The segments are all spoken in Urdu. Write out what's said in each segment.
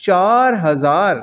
4000,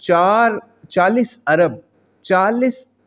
40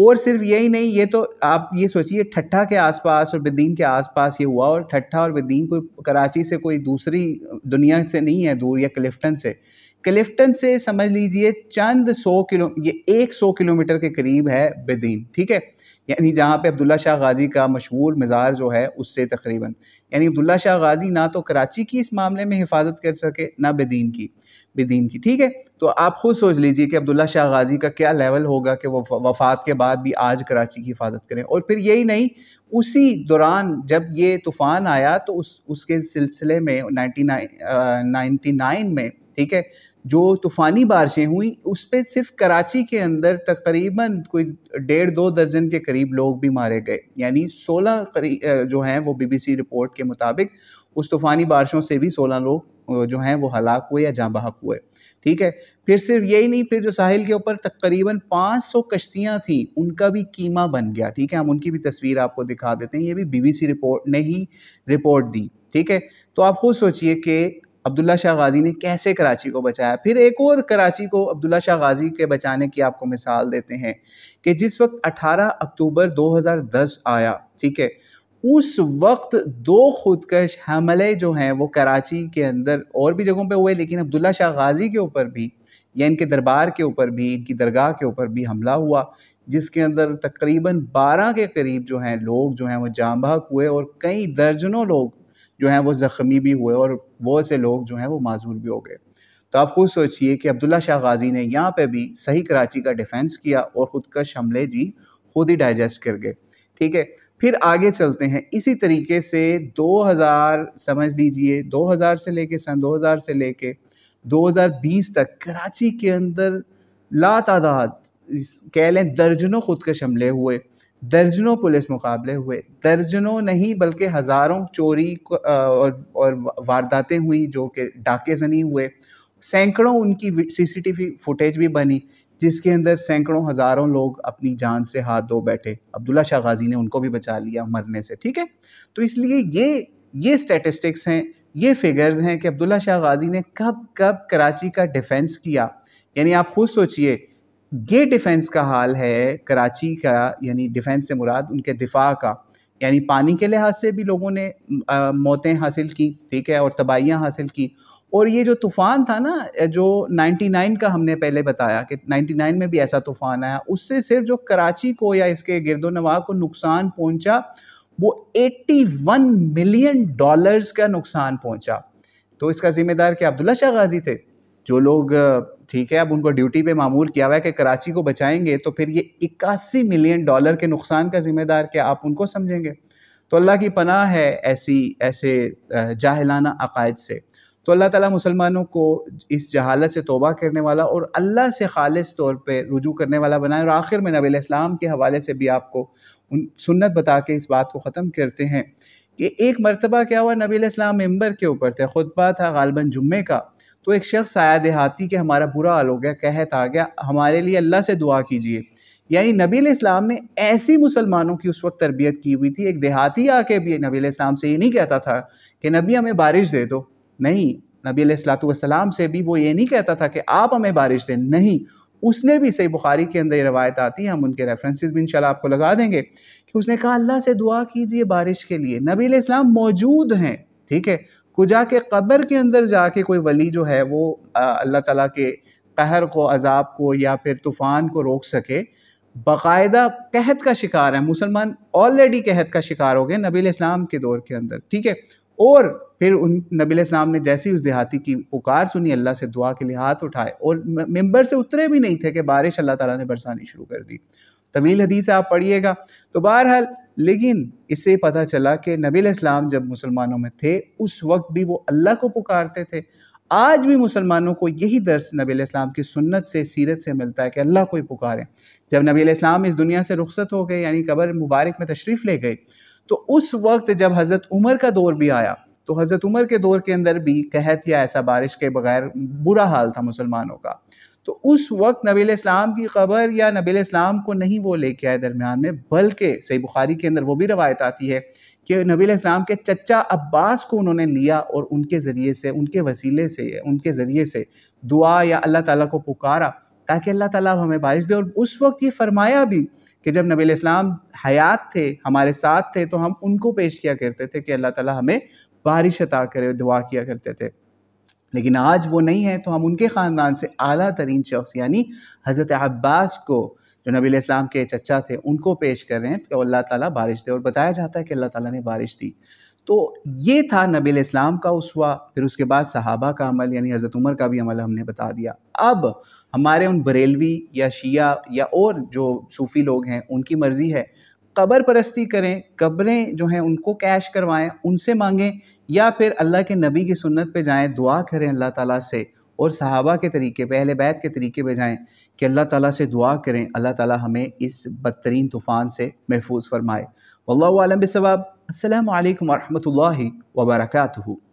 اور صرف یہی نہیں، یہ تو آپ یہ سوچیے ٹھٹھا کے آس پاس اور بدین کے آس پاس یہ ہوا، اور ٹھٹھا اور بدین کوئی کراچی سے کوئی دوسری دنیا سے نہیں ہے دور، یا کلفٹن سے، کلفٹن سے سمجھ لیجئے چند 100 یہ 100 کلومیٹر کے قریب ہے بدین، ٹھیک ہے، یعنی جہاں پہ عبداللہ شاہ غازی کا مشہور مزار جو ہے اس سے تقریباً، یعنی عبداللہ شاہ غازی نہ تو کراچی کی اس معاملے میں حفاظت کر سکے نہ بدین کی، ٹھیک ہے۔ تو آپ خود سوچ لیجئے کہ عبداللہ شاہ غازی کا کیا لیول ہوگا کہ وہ وفات کے بعد بھی آج کراچی کی حفاظت کریں۔ اور پھر یہی نہیں، اسی دوران جب یہ طوفان آیا تو اس کے سلسلے میں 99 میں، ٹھیک ہے، جو طوفانی بارشیں ہوئیں اس پہ صرف کراچی کے اندر تقریباً کوئی 1.5-2 درجن کے قریب لوگ بھی مارے گئے، یعنی 16 جو ہیں وہ BBC رپورٹ کے مطابق اس طوفانی بارشوں سے بھی 16 لوگ جو ہیں وہ ہلاک ہوئے یا جاں بحق ہوئے، ٹھیک ہے۔ پھر صرف یہی نہیں، پھر جو ساحل کے اوپر تقریباً 500 کشتیاں تھیں ان کا بھی کیما بن گیا، ٹھیک ہے، ہم ان کی بھی تصویر آپ کو دکھا دیتے ہیں، یہ بھی BBC رپورٹ نے ہی رپورٹ دی، ٹھیک ہے۔ تو آپ خود سوچئے کہ عبداللہ شاہ غازی نے کیسے کراچی کو بچایا۔ پھر ایک اور کراچی کو عبداللہ شاہ غازی کے بچانے کی آپ کو مثال دیتے ہیں کہ جس وقت 18 اکتوبر 2010 آیا، ٹھیک ہے، اس وقت 2 خودکش حملے جو ہیں وہ کراچی کے اندر اور بھی جگہوں پہ ہوئے، لیکن عبداللہ شاہ غازی کے اوپر بھی یا ان کے دربار کے اوپر بھی، ان کی درگاہ کے اوپر بھی حملہ ہوا، جس کے اندر تقریباً 12 کے قریب جو ہیں لوگ جو ہیں وہ جاں بحق ہوئے، اور کئی درجنوں لوگ جو ہیں وہ زخمی بھی ہوئے، اور بہت سے لوگ جو ہیں وہ معذور بھی ہو گئے۔ تو آپ خود سوچئے کہ عبداللہ شاہ غازی نے یہاں پہ بھی صحیح کراچی کا ڈیفنس کیا، اور خودکش حملے جی خود ہی ڈائجسٹ کر گئے، ٹھیک ہے۔ پھر آگے چلتے ہیں، اسی طریقے سے 2000 سمجھ لیجئے 2000 سے لے کے سن 2000 سے لے کے 2020 تک کراچی کے اندر لا تعداد کہہ لیں درجنوں خودکش حملے ہوئے، درجنوں پولیس مقابلے ہوئے، درجنوں نہیں بلکہ ہزاروں چوری اور وارداتیں ہوئی، جو کہ ڈاکے زنی ہوئے، سینکڑوں ان کی CCTV فوٹیج بھی بنی، جس کے اندر سینکڑوں ہزاروں لوگ اپنی جان سے ہاتھ دھو بیٹھے، عبداللہ شاہ غازی نے ان کو بھی بچا لیا مرنے سے، ٹھیک ہے۔ تو اس لیے یہ سٹیٹسٹکس ہیں، یہ فگرز ہیں کہ عبداللہ شاہ غازی نے کب کراچی کا ڈیفنس کیا، یعنی آپ خود سوچئے یہ ڈیفنس کا حال ہے کراچی کا، یعنی ڈیفنس سے مراد ان کے دفاع کا، یعنی پانی کے لحاظ سے بھی لوگوں نے موتیں حاصل کی، ٹھیک ہے، اور تباہیاں حاصل کی، اور یہ جو طوفان تھا نا جو 99 کا ہم نے پہلے بتایا کہ 99 میں بھی ایسا طوفان آیا، اس سے صرف جو کراچی کو یا اس کے گرد و نواح کو نقصان پہنچا وہ $81 ملین کا نقصان پہنچا۔ تو اس کا ذمہ دار کیا عبداللہ شاہ غازی تھے؟ جو لوگ ٹھیک ہے اب ان کو ڈیوٹی پہ معمول کیا ہوا ہے کہ کراچی کو بچائیں گے، تو پھر یہ $81 ملین کے نقصان کا ذمہ دار کیا آپ ان کو سمجھیں گے؟ تو اللہ کی پناہ ہے ایسے جاہلانہ عقائد سے۔ تو اللہ تعالیٰ مسلمانوں کو اس جہالت سے توبہ کرنے والا اور اللہ سے خالص طور پہ رجوع کرنے والا بنائے۔ اور آخر میں نبی علیہ السلام کے حوالے سے بھی آپ کو سنت بتا کے اس بات کو ختم کرتے ہیں کہ ایک مرتبہ کیا ہوا، نبی علیہ السلام ممبر کے اوپر تھے، خطبہ تھا غالباً جمعے کا، تو ایک شخص آیا دیہاتی کہ ہمارا برا حال ہو گیا، قحط آ گیا، ہمارے لیے اللہ سے دعا کیجیے۔ یعنی نبی علیہ السلام نے ایسی مسلمانوں کی اس وقت تربیت کی ہوئی تھی، ایک دیہاتی آ کے بھی نبی علیہ السلام سے یہ نہیں کہتا تھا کہ نبی ہمیں بارش دے دو، نہیں، نبی علیہ السلام سے بھی وہ یہ نہیں کہتا تھا کہ آپ ہمیں بارش دیں، نہیں، اس نے بھی صحیح بخاری کے اندر یہ روایت آتی ہے، ہم ان کے ریفرنسز بھی انشاءاللہ آپ کو لگا دیں گے، کہ اس نے کہا اللہ سے دعا کیجئے بارش کے لیے۔ نبی علیہ السلام موجود ہیں، ٹھیک ہے، کجا کے قبر کے اندر جا کے کوئی ولی جو ہے وہ اللہ تعالیٰ کے قہر کو، عذاب کو یا پھر طوفان کو روک سکے، باقاعدہ قحط کا شکار ہے، مسلمان آلریڈی قحط کا شکار ہو گئے نبی علیہ السلام کے دور کے اندر، ٹھیک ہے۔ اور پھر نبی علیہ السلام نے جیسے اس دیہاتی کی پکار سنی، اللہ سے دعا کے لیے ہاتھ اٹھائے، اور ممبر سے اترے بھی نہیں تھے کہ بارش اللہ تعالیٰ نے برسانی شروع کر دی۔ طویل حدیث آپ پڑھیے گا۔ تو بہرحال لیکن اس سے پتہ چلا کہ نبی علیہ السلام جب مسلمانوں میں تھے اس وقت بھی وہ اللہ کو پکارتے تھے۔ آج بھی مسلمانوں کو یہی درس نبی علیہ السلام کی سنت سے، سیرت سے ملتا ہے کہ اللہ کو ہی پکاریں۔ جب نبی علیہ السلام اس دنیا سے رخصت ہو گئے، یعنی قبر مبارک میں تشریف لے گئے، تو اس وقت جب حضرت عمر کا دور بھی آیا، تو حضرت عمر کے دور کے اندر بھی قحط یا ایسا بارش کے بغیر برا حال تھا مسلمانوں کا۔ تو اس وقت نبی علیہ السلام کی قبر یا نبی علیہ السلام کو نہیں وہ لے کے آئے درمیان میں، بلکہ صحیح بخاری کے اندر وہ بھی روایت آتی ہے کہ نبی علیہ السلام کے چچا عباس کو انہوں نے لیا اور ان کے ذریعے سے، ان کے وسیلے سے، ان کے ذریعے سے دعا یا اللہ تعالیٰ کو پکارا تاکہ اللہ تعالیٰ ہمیں بارش دے۔ اور اس وقت یہ فرمایا بھی کہ جب نبی علیہ السلام حیات تھے، ہمارے ساتھ تھے، تو ہم ان کو پیش کیا کرتے تھے کہ اللہ تعالیٰ ہمیں بارش عطا کرے، دعا کیا کرتے تھے۔ لیکن آج وہ نہیں ہے، تو ہم ان کے خاندان سے اعلیٰ ترین شخص یعنی حضرت عباس کو، جو نبی علیہ السلام کے چچا تھے، ان کو پیش کر رہے ہیں کہ اللہ تعالیٰ بارش دے، اور بتایا جاتا ہے کہ اللہ تعالیٰ نے بارش دی۔ تو یہ تھا نبی علیہ السلام کا اسوہ۔ پھر اس کے بعد صحابہ کا عمل یعنی حضرت عمر کا بھی عمل ہم نے بتا دیا۔ اب ہمارے ان بریلوی یا شیعہ یا اور جو صوفی لوگ ہیں ان کی مرضی ہے، قبر پرستی کریں، قبریں جو ہیں ان کو کیش کروائیں، ان سے مانگیں، یا پھر اللہ کے نبی کی سنت پہ جائیں، دعا کریں اللہ تعالیٰ سے، اور صحابہ کے طریقے پہ، اہل بیت کے طریقے پہ جائیں کہ اللہ تعالیٰ سے دعا کریں اللہ تعالیٰ ہمیں اس بدترین طوفان سے محفوظ فرمائے۔ واللہ اعلم بالصواب۔ السلام علیکم ورحمۃ اللہ وبرکاتہ۔